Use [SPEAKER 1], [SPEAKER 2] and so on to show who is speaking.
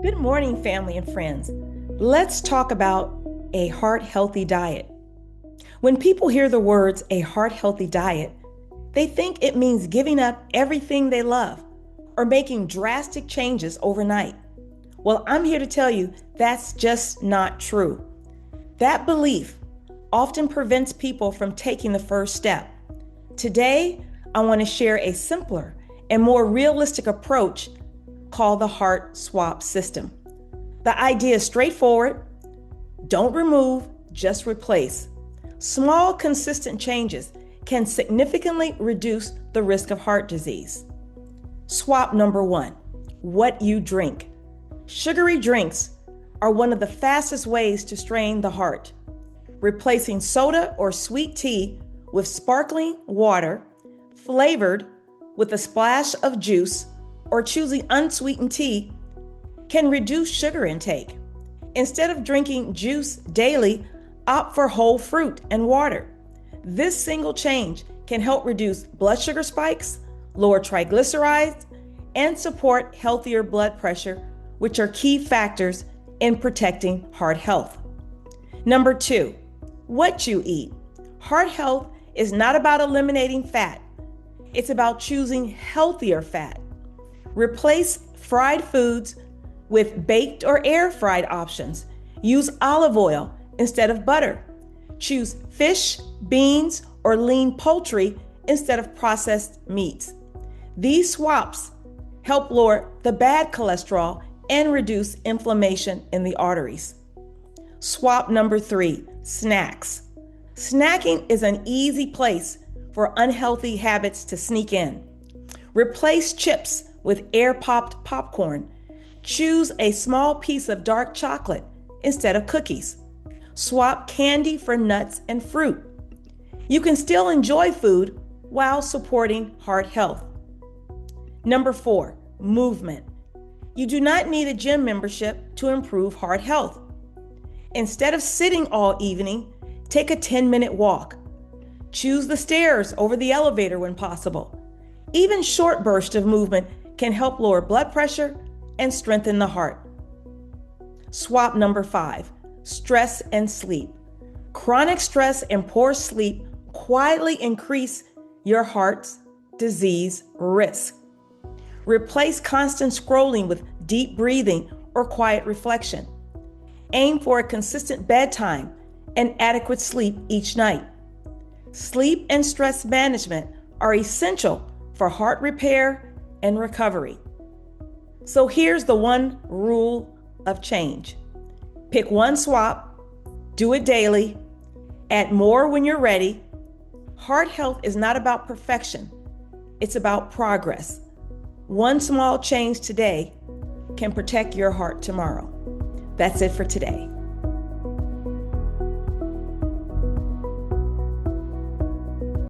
[SPEAKER 1] Good morning, family and friends. Let's talk about a heart-healthy diet. When people hear the words a heart-healthy diet, they think it means giving up everything they love or making drastic changes overnight. Well, I'm here to tell you that's just not true. That belief often prevents people from taking the first step. Today, I want to share a simpler and more realistic approach called the heart swap system. The idea is straightforward. Don't remove, just replace. Small, consistent changes can significantly reduce the risk of heart disease. Swap number one, what you drink. Sugary drinks are one of the fastest ways to strain the heart. Replacing soda or sweet tea with sparkling water, flavored with a splash of juice, or choosing unsweetened tea can reduce sugar intake. Instead of drinking juice daily, opt for whole fruit and water. This single change can help reduce blood sugar spikes, lower triglycerides, and support healthier blood pressure, which are key factors in protecting heart health. Number two, what you eat. Heart health is not about eliminating fat. It's about choosing healthier fat. Replace fried foods with baked or air-fried options. Use olive oil instead of butter. Choose fish, beans, or lean poultry instead of processed meats. These swaps help lower the bad cholesterol and reduce inflammation in the arteries. Swap number three, snacks. Snacking is an easy place for unhealthy habits to sneak in. Replace chips with air-popped popcorn. Choose a small piece of dark chocolate instead of cookies. Swap candy for nuts and fruit. You can still enjoy food while supporting heart health. Number four, movement. You do not need a gym membership to improve heart health. Instead of sitting all evening, take a 10-minute walk. Choose the stairs over the elevator when possible. Even short bursts of movement can help lower blood pressure and strengthen the heart. Swap number five, stress and sleep. Chronic stress and poor sleep quietly increase your heart's disease risk. Replace constant scrolling with deep breathing or quiet reflection. Aim for a consistent bedtime and adequate sleep each night. Sleep and stress management are essential for heart repair and recovery. So here's the one rule of change. Pick one swap, do it daily, add more when you're ready. Heart health is not about perfection, it's about progress. One small change today can protect your heart tomorrow. That's it for today.